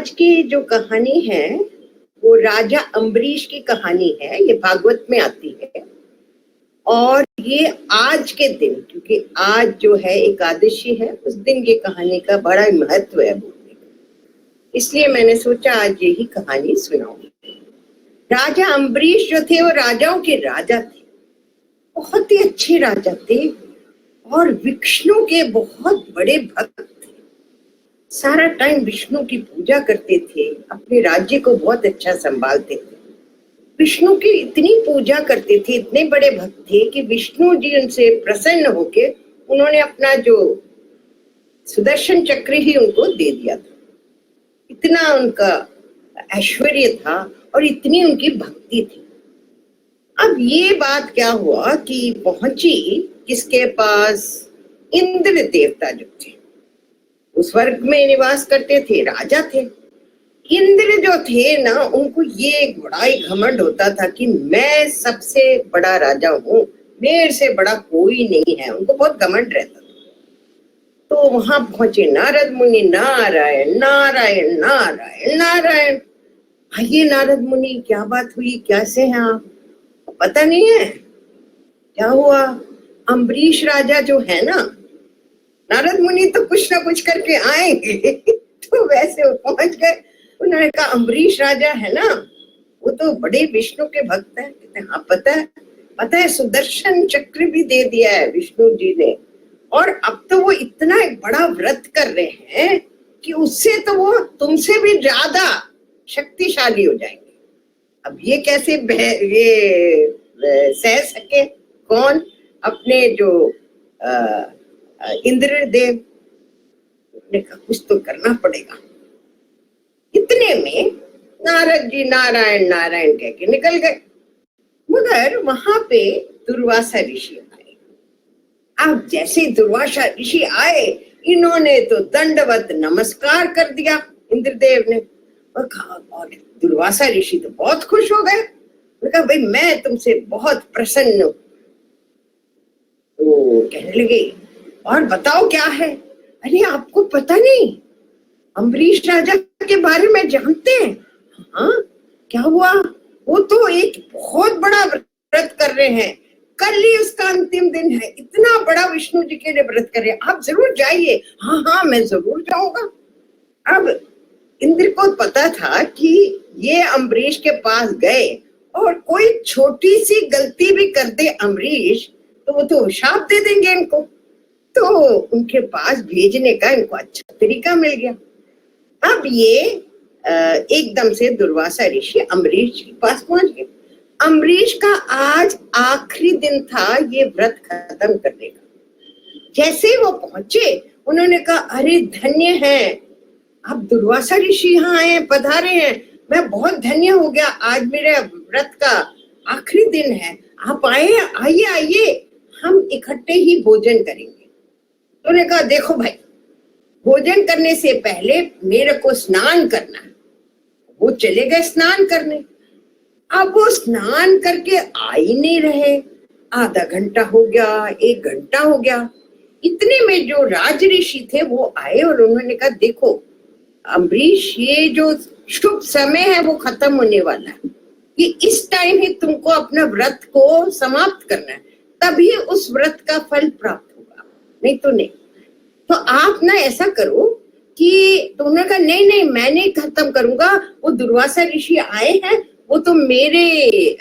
आज की जो कहानी है वो राजा अम्बरीश की कहानी है। ये भागवत में आती है और ये आज के दिन, क्योंकि आज जो है एकादशी है, उस दिन ये कहानी का बड़ा महत्व है बोलने का, इसलिए मैंने सोचा आज यही कहानी सुनाऊंगी। राजा अम्बरीश जो थे वो राजाओं के राजा थे, बहुत ही अच्छे राजा थे और विष्णु के बहुत बड़े भक्त थे। सारा टाइम विष्णु की पूजा करते थे, अपने राज्य को बहुत अच्छा संभालते थे। विष्णु की इतनी पूजा करते थे, इतने बड़े भक्त थे कि विष्णु जी उनसे प्रसन्न होके उन्होंने अपना जो सुदर्शन चक्र ही उनको दे दिया था। इतना उनका ऐश्वर्य था और इतनी उनकी भक्ति थी। अब ये बात क्या हुआ कि पहुंची किसके पास? इंद्र देवता जो थे, उस स्वर्ग में निवास करते थे, राजा थे। इंद्र जो थे ना, उनको ये एक बड़ा ही घमंड होता था कि मैं सबसे बड़ा राजा हूँ, मेरे से बड़ा कोई नहीं है। उनको बहुत घमंड रहता था। तो वहां पहुंचे नारद मुनि, नारायण नारायण नारायण नारायण। आइए नारद मुनि, क्या बात हुई, कैसे हैं आप? पता नहीं है क्या हुआ? अम्बरीश राजा जो है ना, नारद मुनि तो कुछ ना कुछ करके आएंगे तो वैसे वो पहुंच गए। उन्होंने कहा अम्बरीश राजा है ना, वो तो बड़े विष्णु के भक्त हैं। कहते हाँ पता है, सुदर्शन चक्र भी दे दिया है विष्णु जी ने, और अब तो वो इतना एक बड़ा व्रत कर रहे हैं कि उससे तो वो तुमसे भी ज्यादा शक्तिशाली हो जाएंगे। अब ये कैसे ये सह सके कौन? अपने जो इंद्रदेव ने कहा कुछ तो करना पड़ेगा। इतने में नारद जी नारायण नारायण कह के निकल गए, मगर वहां पे दुर्वासा ऋषि आए। अब जैसे दुर्वासा ऋषि आए, इन्होंने तो दंडवत नमस्कार कर दिया इंद्रदेव ने और कहा, और दुर्वासा ऋषि तो बहुत खुश हो गए। कहा भाई मैं तुमसे बहुत प्रसन्न हूं। तो कहने लगे और बताओ क्या है? अरे आपको पता नहीं, अम्बरीश राजा के बारे में जानते हैं? हाँ क्या हुआ? वो तो एक बहुत बड़ा व्रत कर रहे हैं, कल ही उसका अंतिम दिन है। इतना बड़ा विष्णु जी के लिए व्रत कर रहे हैं, आप जरूर जाइए। हाँ मैं जरूर जाऊंगा। अब इंद्र को पता था कि ये अम्बरीश के पास गए और कोई छोटी सी गलती भी कर दे अम्बरीश तो वो तो शाप दे देंगे इनको। तो उनके पास भेजने का इनको अच्छा तरीका मिल गया। अब ये एकदम से दुर्वासा ऋषि अम्बरीश के पास पहुंच गए। अम्बरीश का आज आखिरी दिन था ये व्रत खत्म करने का। जैसे वो पहुंचे, उन्होंने कहा अरे धन्य है आप दुर्वासा ऋषि यहाँ आए, पधारे हैं। मैं बहुत धन्य हो गया, आज मेरे व्रत का आखिरी दिन है, आप आए, आइए आइए, हम इकट्ठे ही भोजन करेंगे। तो उन्होंने कहा देखो भाई, भोजन करने से पहले मेरे को स्नान करना है। वो चले गए स्नान करने। अब वो स्नान करके आ ही नहीं रहे। आधा घंटा हो गया, 1 घंटा हो गया। इतने में जो राज ऋषि थे वो आए और उन्होंने कहा देखो अम्बरीश, ये जो शुभ समय है वो खत्म होने वाला है, कि इस टाइम ही तुमको अपना व्रत को समाप्त करना है, तभी उस व्रत का फल प्राप्त होगा, नहीं तो नहीं। तो आप ना ऐसा करो कि तुमने कहा नहीं मैं नहीं खत्म करूंगा, वो दुर्वासा ऋषि आए हैं, वो तो मेरे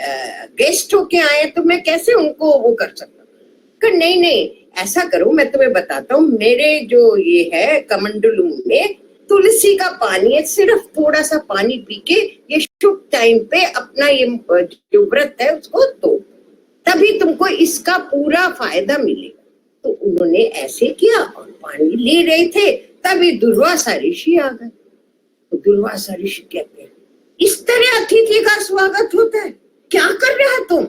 गेस्ट होके आए हैं, तो मैं कैसे उनको वो कर सकता हूँ? नहीं ऐसा करो, मैं तुम्हें बताता हूँ, मेरे जो ये है कमंडलू में तुलसी का पानी है, सिर्फ थोड़ा सा पानी पी के ये शुभ टाइम पे अपना ये जो व्रत है उसको तोड़, तभी तुमको इसका पूरा फायदा मिलेगा। तो उन्होंने ऐसे किया और पानी ले रहे थे, तभी दुर्वासा ऋषि आ गए। तो दुर्वासा ऋषि कहते हैं इस तरह अतिथि का स्वागत होता है, क्या कर रहा है तुम?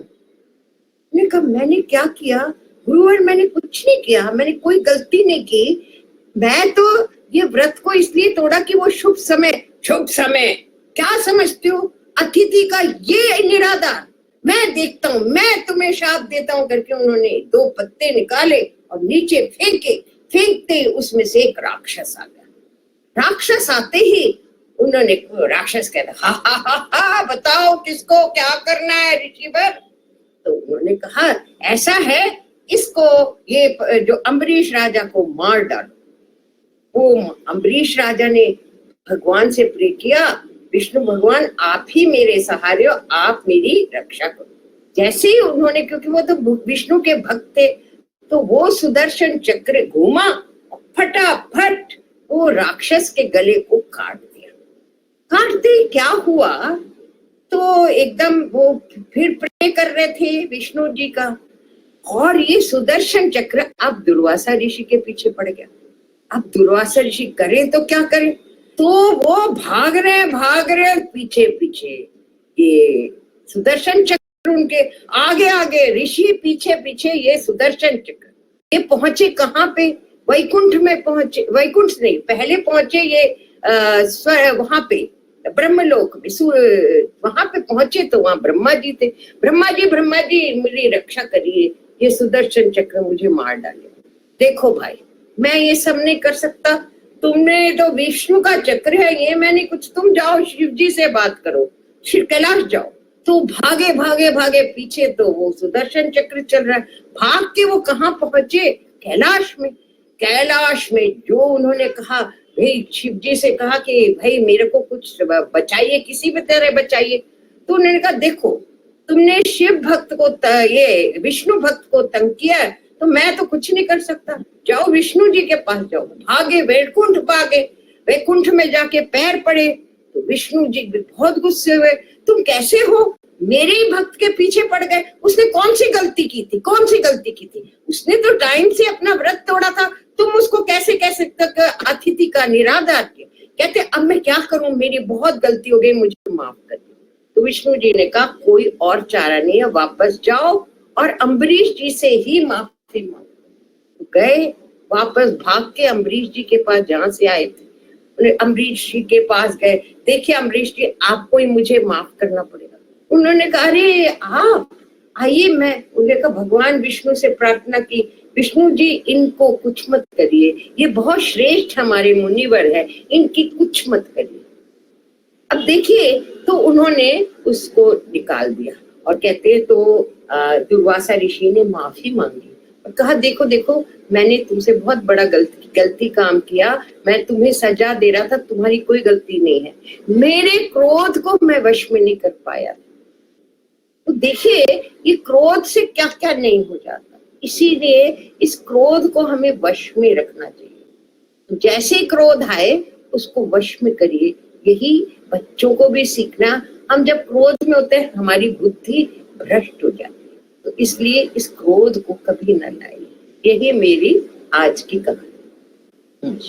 मैंने कहा मैंने क्या किया गुरुवर, मैंने कुछ नहीं किया, मैंने कोई गलती नहीं की। मैं तो ये व्रत को इसलिए तोड़ा कि वो शुभ समय क्या समझते हो? अतिथि का ये निरादर, मैं देखता हूँ, मैं तुम्हें शाप देता हूँ करके उन्होंने 2 पत्ते निकाले और नीचे फेंकते ही उसमें से एक राक्षस आ गया। राक्षस आते ही उन्होंने राक्षस कहता हा हा हा हा, बताओ किसको क्या करना है ऋषिवर। तो उन्होंने कहा ऐसा है, इसको ये जो अम्बरीश राजा को मार डालो। वो अम्बरीश राजा ने भगवान से प्रे किया, विष्णु भगवान आप ही मेरे सहारे हो, आप मेरी रक्षा करो। जैसे ही उन्होंने, क्योंकि वो तो विष्णु के भक्त थे, तो वो सुदर्शन चक्र घूमा, फटाफट वो राक्षस के गले को काट दिया। काटते क्या हुआ, तो एकदम वो फिर प्रे कर रहे थे विष्णु जी का, और ये सुदर्शन चक्र अब दुर्वासा ऋषि के पीछे पड़ गया। अब दुर्वासा ऋषि करें तो क्या करें, तो वो भाग रहे पीछे पीछे, ये सुदर्शन चक्र उनके आगे आगे, ऋषि पीछे पीछे, ये सुदर्शन चक्र। ये पहुंचे कहाँ पे, वैकुंठ में पहुंचे, वैकुंठ नहीं, पहले पहुंचे ये वहां पे ब्रह्मलोक में, वहां पे पहुंचे तो वहां ब्रह्मा जी थे। ब्रह्मा जी मेरी रक्षा करिए, ये सुदर्शन चक्र मुझे मार डाले। देखो भाई, मैं ये सब नहीं कर सकता, तुमने तो विष्णु का चक्र है, ये मैंने कुछ, तुम जाओ शिव जी से बात करो, श्री कैलाश जाओ। तो भागे पीछे तो वो सुदर्शन चक्र चल रहा है। भाग के वो कहाँ पहुंचे, कैलाश में। कैलाश में जो उन्होंने कहा, भाई शिव जी से कहा कि भाई मेरे को कुछ बचाइए, किसी भी तरह बचाइए। तो उन्होंने कहा देखो, तुमने शिव भक्त को ये विष्णु भक्त को तंग किया, तो मैं तो कुछ नहीं कर सकता, जाओ विष्णु जी के पास जाओ। भागे वैकुंठ, भागे वैकुंठ में जाके पैर पड़े, तो विष्णु जी बहुत गुस्से हुए, तुम कैसे हो, मेरे ही भक्त के पीछे पड़ गए। उसने कौन सी गलती की थी, उसने तो टाइम से अपना व्रत तोड़ा था, तुम उसको कैसे तक अतिथि का निरादर किया। कहते अब मैं क्या करूं, मेरी बहुत गलती हो गई, मुझे माफ कर दो। तो विष्णु जी ने कहा कोई और चारा नहीं है, वापस जाओ और अम्बरीश जी से ही माफी मांगो। गए वापस, भाग के अम्बरीश जी के पास, जहां से आए थे अम्बरीश जी के पास गए। देखिए अम्बरीश जी, आपको ही मुझे माफ करना पड़ेगा। उन्होंने कहा अरे आप आइए, मैं उन्होंने कहा भगवान विष्णु से प्रार्थना की, विष्णु जी इनको कुछ मत करिए, ये बहुत श्रेष्ठ हमारे मुनिवर है, इनकी कुछ मत करिए। अब देखिए, तो उन्होंने उसको निकाल दिया और कहते हैं तो दुर्वासा ऋषि ने माफी मांगी और कहा देखो देखो, मैंने तुमसे बहुत बड़ा गलती काम किया, मैं तुम्हें सजा दे रहा था, तुम्हारी कोई गलती नहीं है, मेरे क्रोध को मैं वश में नहीं कर पाया। तो देखिए ये क्रोध से क्या क्या नहीं हो जाता, इसीलिए इस क्रोध को हमें वश में रखना चाहिए। तो जैसे क्रोध आए उसको वश में करिए, यही बच्चों को भी सीखना। हम जब क्रोध में होते हैं हमारी बुद्धि भ्रष्ट हो जाती है, तो इसलिए इस क्रोध को कभी न लाइए। यही मेरी आज की कहानी।